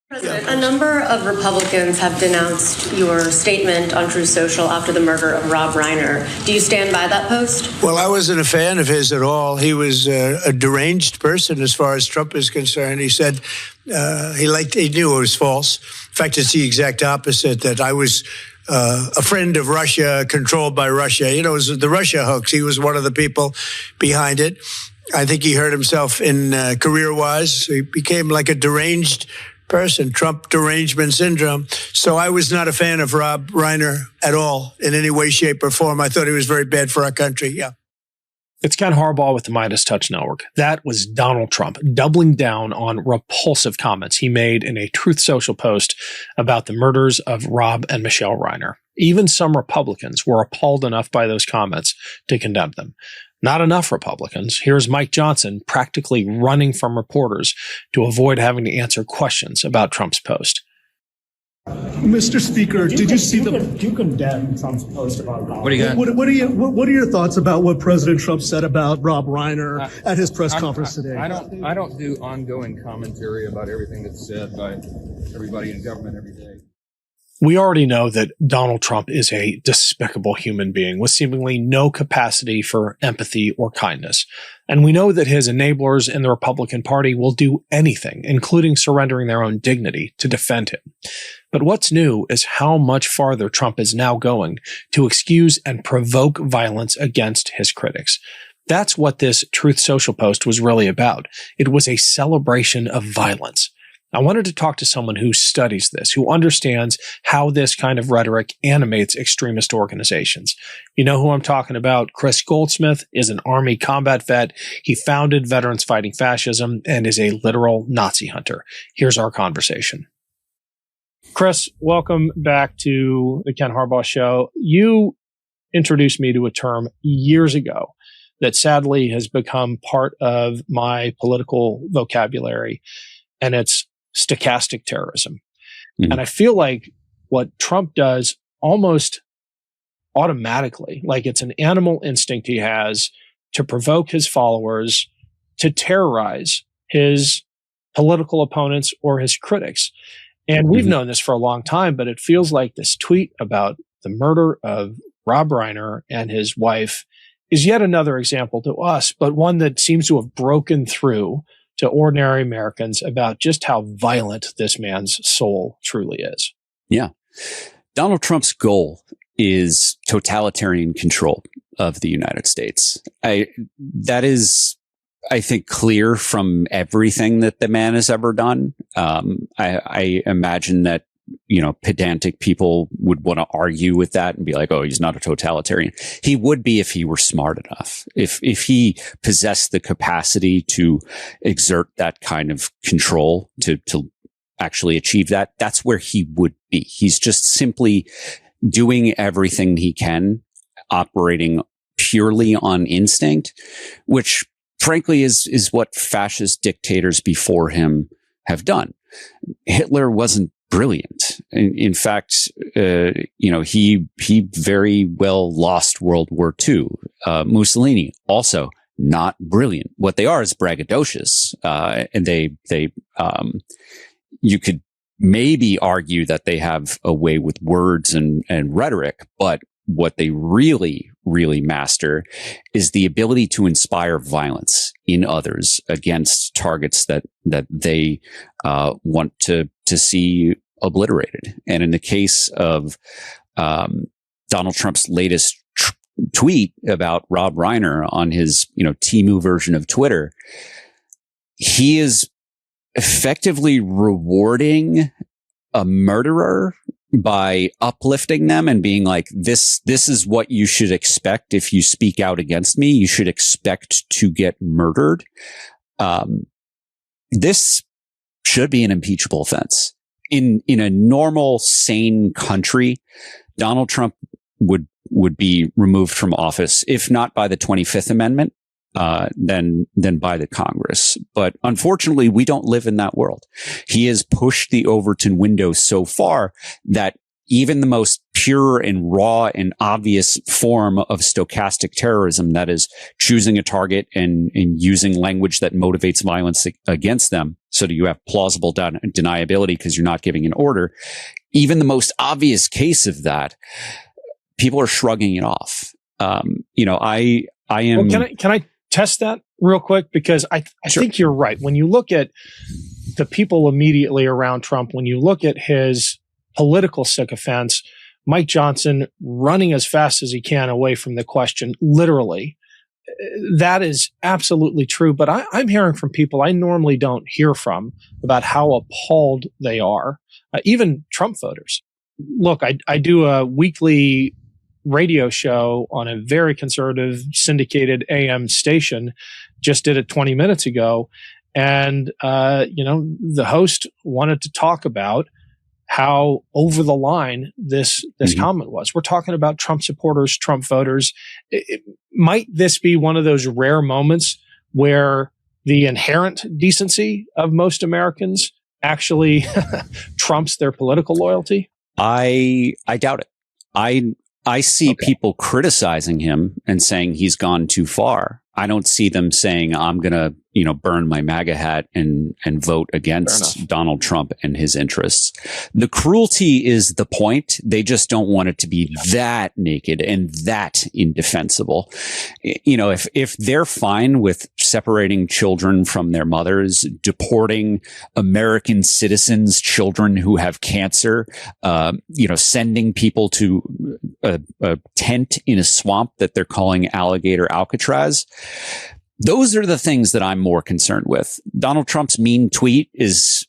President, a number of Republicans have denounced your statement on Truth Social after the murder of Rob Reiner. Do you stand by that post? Well, I wasn't a fan of his at all. He was a deranged person as far as Trump is concerned. He said he knew it was false. In fact, it's the exact opposite, that I was a friend of Russia, controlled by Russia. You know, it was the Russia hoax. He was one of the people behind it. I think he hurt himself in career-wise. He became like a deranged person, Trump derangement syndrome. So I was not a fan of Rob Reiner at all in any way, shape, or form. I thought he was very bad for our country. Yeah. It's Ken Harbaugh with the MeidasTouch Network. That was Donald Trump doubling down on repulsive comments he made in a Truth Social post about the murders of Rob and Michelle Reiner. Even some Republicans were appalled enough by those comments to condemn them. Not enough Republicans. Here's Mike Johnson practically running from reporters to avoid having to answer questions about Trump's post. Mr. Speaker, did you see the? Do you condemn Trump's post about Rob? What do you got? What are your thoughts about what President Trump said about Rob Reiner at his press conference today? I don't do ongoing commentary about everything that's said by everybody in government every day. We already know that Donald Trump is a despicable human being with seemingly no capacity for empathy or kindness. And we know that his enablers in the Republican Party will do anything, including surrendering their own dignity, to defend him. But what's new is how much farther Trump is now going to excuse and provoke violence against his critics. That's what this Truth Social post was really about. It was a celebration of violence. I wanted to talk to someone who studies this, who understands how this kind of rhetoric animates extremist organizations. You know who I'm talking about? Kris Goldsmith is an Army combat vet. He founded Veterans Fighting Fascism and is a literal Nazi hunter. Here's our conversation. Kris, welcome back to the Ken Harbaugh Show. You introduced me to a term years ago that sadly has become part of my political vocabulary, and it's stochastic terrorism. Mm-hmm. And I feel like what Trump does almost automatically, like it's an animal instinct he has to provoke his followers, to terrorize his political opponents or his critics. And we've known this for a long time, but it feels like this tweet about the murder of Rob Reiner and his wife is yet another example to us, but one that seems to have broken through to ordinary Americans about just how violent this man's soul truly is. Yeah. Donald Trump's goal is totalitarian control of the United States. That is, I think, clear from everything that the man has ever done. I imagine that, pedantic people would want to argue with that and be like, oh, he's not a totalitarian. He would be if he were smart enough. If he possessed the capacity to exert that kind of control to actually achieve that, that's where he would be. He's just simply doing everything he can, operating purely on instinct, which frankly is what fascist dictators before him have done. Hitler wasn't brilliant. In fact, he very well lost World War II. Mussolini also not brilliant. What they are is braggadocious, and you could maybe argue that they have a way with words and rhetoric, but what they really, really master is the ability to inspire violence in others against targets that they want to see obliterated. And in the case of Donald Trump's latest tweet about Rob Reiner on his Temu version of Twitter, he is effectively rewarding a murderer by uplifting them and being like, this is what you should expect if you speak out against me. You should expect to get murdered. This should be an impeachable offense. In a normal, sane country, Donald Trump would be removed from office, if not by the 25th Amendment, then by the Congress. But unfortunately, we don't live in that world. He has pushed the Overton window so far that even the most pure and raw and obvious form of stochastic terrorism, that is choosing a target and using language that motivates violence against them so that you have plausible deniability because you're not giving an order, even the most obvious case of that, people are shrugging it off. I am. Well, can I test that real quick? Because I Sure. think you're right. When you look at the people immediately around Trump, when you look at his political sycophants, Mike Johnson running as fast as he can away from the question, literally, that is absolutely true. But I'm hearing from people I normally don't hear from about how appalled they are, even Trump voters. Look, I do a weekly radio show on a very conservative syndicated AM station, just did it 20 minutes ago. And, the host wanted to talk about how over the line this comment was. We're talking about Trump supporters, Trump voters. Might this be one of those rare moments where the inherent decency of most Americans actually trumps their political loyalty? I doubt it. I see people criticizing him and saying he's gone too far. I don't see them saying, I'm going to, burn my MAGA hat and vote against Donald Trump and his interests. The cruelty is the point. They just don't want it to be that naked and that indefensible. If they're fine with separating children from their mothers, deporting American citizens, children who have cancer, sending people to a tent in a swamp that they're calling Alligator Alcatraz, those are the things that I'm more concerned with. Donald Trump's mean tweet is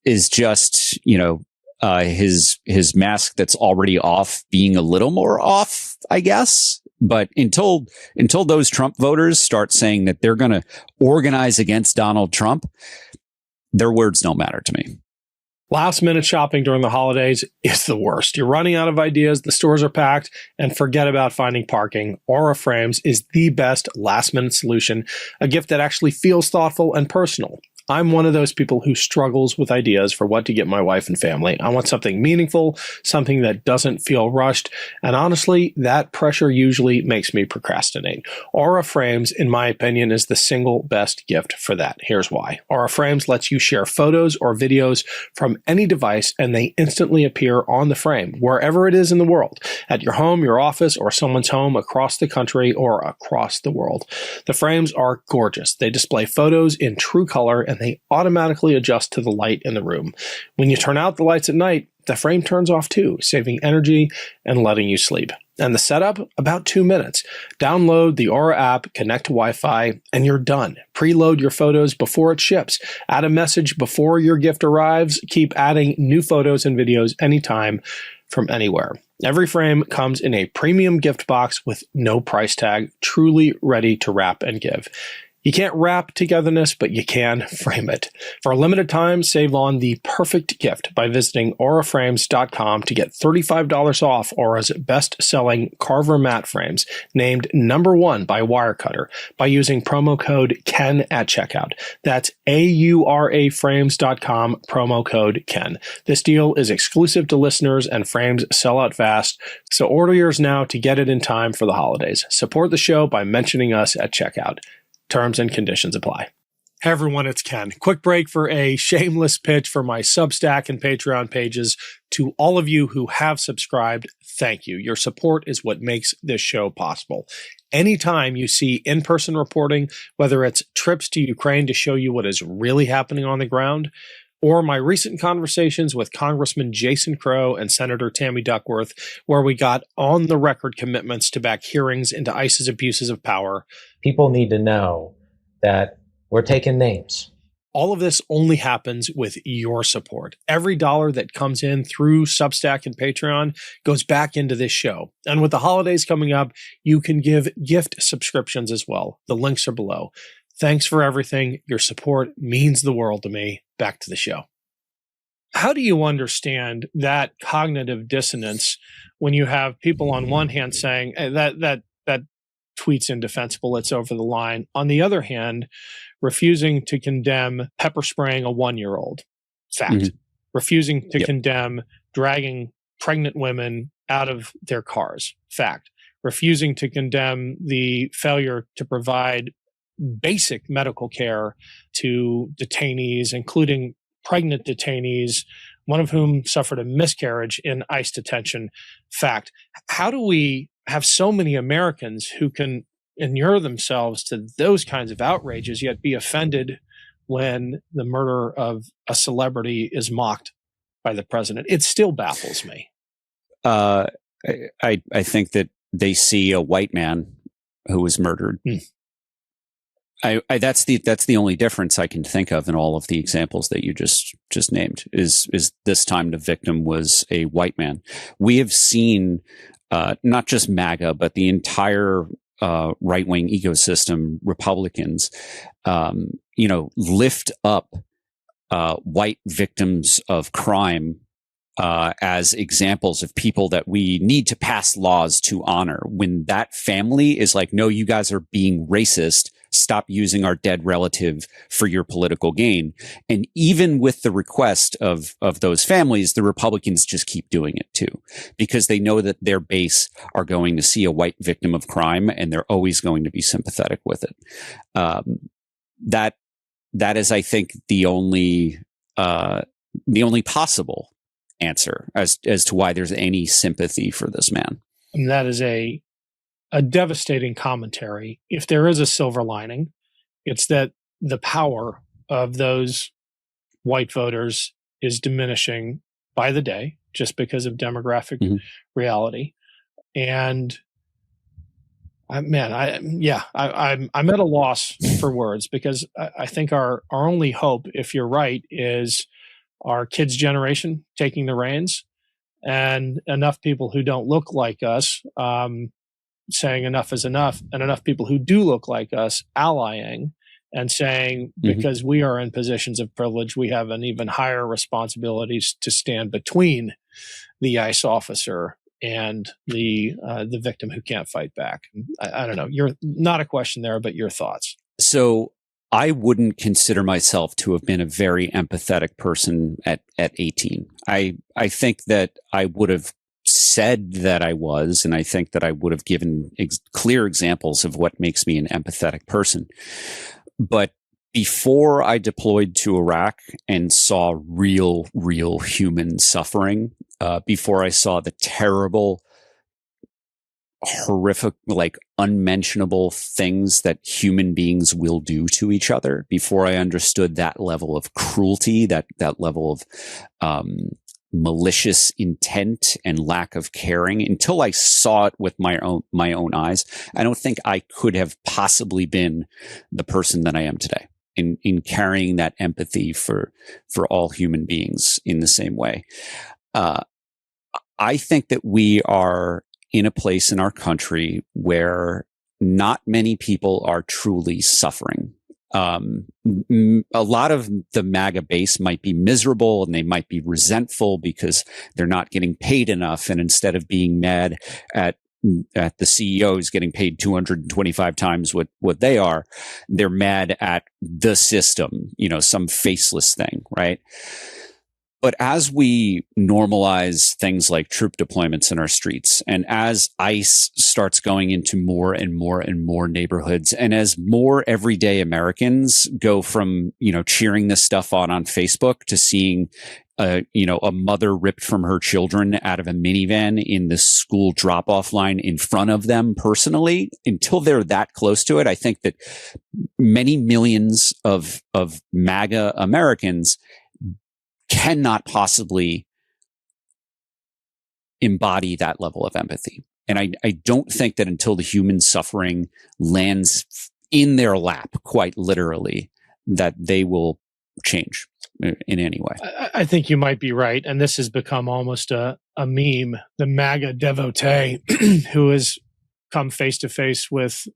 just, his mask that's already off being a little more off, I guess. But until those Trump voters start saying that they're going to organize against Donald Trump, their words don't matter to me. Last minute shopping during the holidays is the worst. You're running out of ideas, the stores are packed, and forget about finding parking. Aura Frames is the best last minute solution, a gift that actually feels thoughtful and personal. I'm one of those people who struggles with ideas for what to get my wife and family. I want something meaningful, something that doesn't feel rushed, and honestly, that pressure usually makes me procrastinate. Aura Frames, in my opinion, is the single best gift for that. Here's why. Aura Frames lets you share photos or videos from any device, and they instantly appear on the frame, wherever it is in the world, at your home, your office, or someone's home across the country or across the world. The frames are gorgeous. They display photos in true color, and they automatically adjust to the light in the room. When you turn out the lights at night, the frame turns off too, saving energy and letting you sleep. And the setup, about 2 minutes. Download the Aura app, connect to Wi-Fi, and you're done. Preload your photos before it ships. Add a message before your gift arrives. Keep adding new photos and videos anytime from anywhere. Every frame comes in a premium gift box with no price tag, truly ready to wrap and give. You can't wrap togetherness, but you can frame it. For a limited time, save on the perfect gift by visiting auraframes.com to get $35 off Aura's best-selling Carver mat frames, named #1 by Wirecutter, by using promo code KEN at checkout. That's auraframes.com, promo code KEN. This deal is exclusive to listeners, and frames sell out fast, so order yours now to get it in time for the holidays. Support the show by mentioning us at checkout. Terms and conditions apply. Hey everyone, it's Ken. Quick break for a shameless pitch for my Substack and Patreon pages. To all of you who have subscribed, thank you. Your support is what makes this show possible. Anytime you see in-person reporting, whether it's trips to Ukraine to show you what is really happening on the ground, or my recent conversations with Congressman Jason Crow and Senator Tammy Duckworth, where we got on-the-record commitments to back hearings into ICE's abuses of power. People need to know that we're taking names. All of this only happens with your support. Every dollar that comes in through Substack and Patreon goes back into this show. And with the holidays coming up, you can give gift subscriptions as well. The links are below. Thanks for everything. Your support means the world to me. Back to the show. How do you understand that cognitive dissonance when you have people on one hand saying that tweet's indefensible, it's over the line, on the other hand, refusing to condemn pepper spraying a 1-year-old? Fact. Refusing to condemn dragging pregnant women out of their cars. Fact. Refusing to condemn the failure to provide basic medical care to detainees, including pregnant detainees, one of whom suffered a miscarriage in ICE detention. Fact. How do we have so many Americans who can inure themselves to those kinds of outrages, yet be offended when the murder of a celebrity is mocked by the president? It still baffles me. I think that they see a white man who was murdered. That's the only difference I can think of in all of the examples that you just named is this time the victim was a white man. We have seen not just MAGA, but the entire right-wing ecosystem, Republicans, lift up white victims of crime as examples of people that we need to pass laws to honor. When that family is like, no, you guys are being racist. Stop using our dead relative for your political gain. And even with the request of those families, the Republicans just keep doing it too, because they know that their base are going to see a white victim of crime and they're always going to be sympathetic with it. That is, I think, the only possible answer as to why there's any sympathy for this man. And that is a devastating commentary. If there is a silver lining, it's that the power of those white voters is diminishing by the day just because of demographic reality. And I'm at a loss for words, because I think our only hope, if you're right, is our kids' generation taking the reins, and enough people who don't look like us saying enough is enough, and enough people who do look like us allying and saying, because we are in positions of privilege, we have an even higher responsibilities to stand between the ICE officer and the victim who can't fight back. I don't know. You're not a question there, but your thoughts. So I wouldn't consider myself to have been a very empathetic person at 18. I think that I would have said that I was, and I think that I would have given clear examples of what makes me an empathetic person. But before I deployed to Iraq and saw real human suffering, before I saw the terrible, horrific, like unmentionable things that human beings will do to each other, before I understood that level of cruelty, that level of malicious intent and lack of caring, until I saw it with my own eyes, I don't think I could have possibly been the person that I am today in carrying that empathy for all human beings in the same way. I think that we are in a place in our country where not many people are truly suffering. A lot of the MAGA base might be miserable and they might be resentful because they're not getting paid enough. And instead of being mad at the CEOs getting paid 225 times what they are, they're mad at the system, some faceless thing, right? But as we normalize things like troop deployments in our streets, and as ICE starts going into more and more and more neighborhoods, and as more everyday Americans go from, cheering this stuff on Facebook to seeing, a mother ripped from her children out of a minivan in the school drop-off line in front of them personally, until they're that close to it, I think that many millions of MAGA Americans cannot possibly embody that level of empathy. And I don't think that until the human suffering lands in their lap, quite literally, that they will change in any way. I think you might be right. And this has become almost a meme, the MAGA devotee who has come face to face with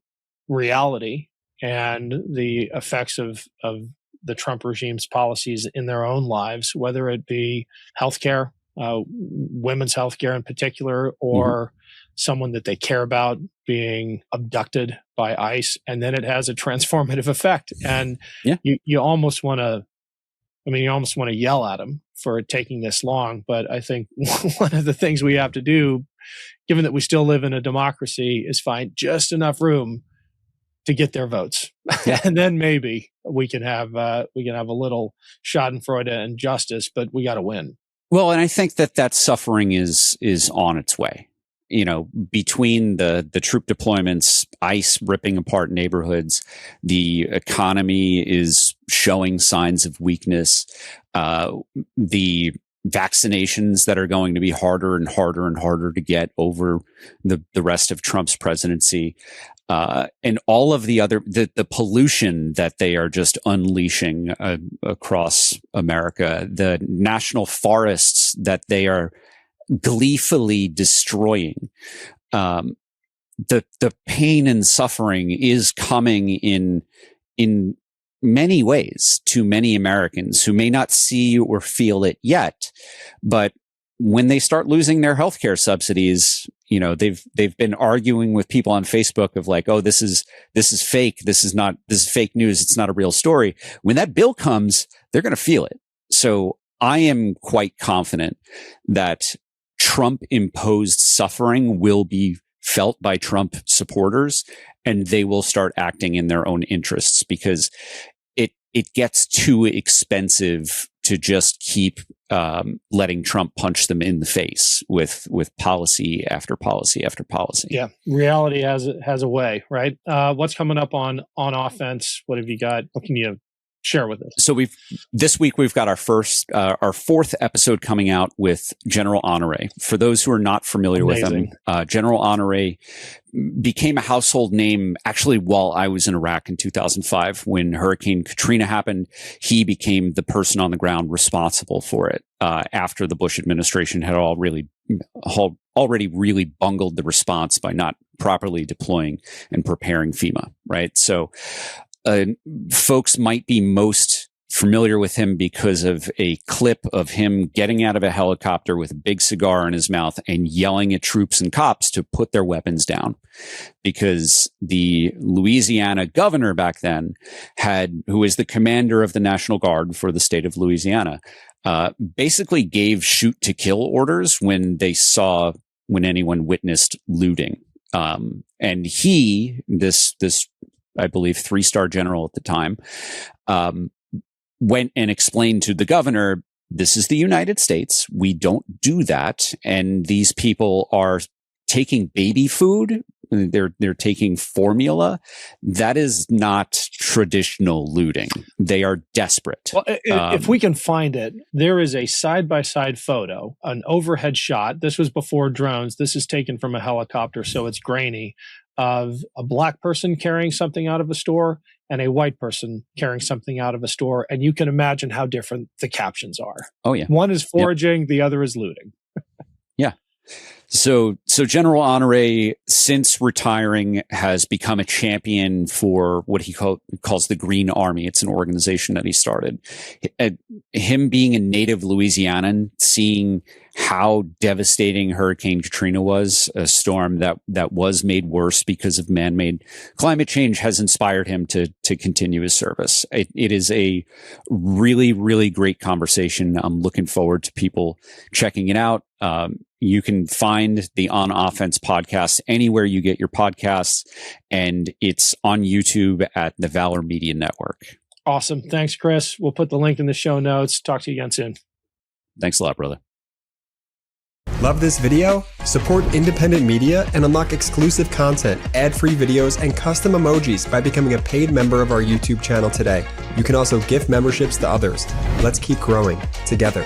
reality and the effects of the Trump regime's policies in their own lives, whether it be healthcare, women's healthcare in particular, or someone that they care about being abducted by ICE, and then it has a transformative effect. And you almost want to I mean, you almost want to yell at him for taking this long. But I think one of the things we have to do, given that we still live in a democracy, is find just enough room to get their votes. And then maybe we can have a little schadenfreude and justice, but we got to win. Well, and I think that suffering is on its way. Between the troop deployments, ICE ripping apart neighborhoods, the economy is showing signs of weakness, the vaccinations that are going to be harder and harder and harder to get over the rest of Trump's presidency, and all of the other, the pollution that they are just unleashing across America, the national forests that they are gleefully destroying. The pain and suffering is coming in many ways to many Americans who may not see or feel it yet, but when they start losing their healthcare subsidies, they've been arguing with people on Facebook of like, oh, this is fake. This is fake news. It's not a real story. When that bill comes, they're going to feel it. So I am quite confident that Trump imposed suffering will be felt by Trump supporters, and they will start acting in their own interests, because it gets too expensive to just keep letting Trump punch them in the face with policy after policy after policy. Yeah, reality has a way, right? What's coming up on offense? What have you got? What can you share with us? So this week we've got our fourth episode coming out with General Honoré. For those who are not familiar with him, General Honoré became a household name actually while I was in Iraq in 2005 when Hurricane Katrina happened. He became the person on the ground responsible for it after the Bush administration had already really bungled the response by not properly deploying and preparing FEMA, right? So folks might be most familiar with him because of a clip of him getting out of a helicopter with a big cigar in his mouth and yelling at troops and cops to put their weapons down, because the Louisiana governor back then who is the commander of the National Guard for the state of Louisiana, basically gave shoot to kill orders when anyone witnessed looting. And this I believe 3-star general at the time, went and explained to the governor, this is the United States. We don't do that. And these people are taking baby food. They're taking formula. That is not traditional looting. They are desperate. Well, if we can find it, there is a side-by-side photo, an overhead shot. This was before drones. This is taken from a helicopter, so it's grainy, of a black person carrying something out of a store and a white person carrying something out of a store. And you can imagine how different the captions are. Oh, yeah. One is foraging, the other is looting. Yeah. So General Honoré, since retiring, has become a champion for what he calls the Green Army. It's an organization that he started. Him being a native Louisianan, seeing how devastating Hurricane Katrina was, a storm that was made worse because of man-made climate change, has inspired him to continue his service. It is a really, really great conversation. I'm looking forward to people checking it out. You can find the On Offense podcast anywhere you get your podcasts, and it's on YouTube at the Valor Media Network. Awesome. Thanks, Kris. We'll put the link in the show notes. Talk to you again soon. Thanks a lot, brother. Love this video? Support independent media and unlock exclusive content, ad-free videos, and custom emojis by becoming a paid member of our YouTube channel today. You can also gift memberships to others. Let's keep growing together.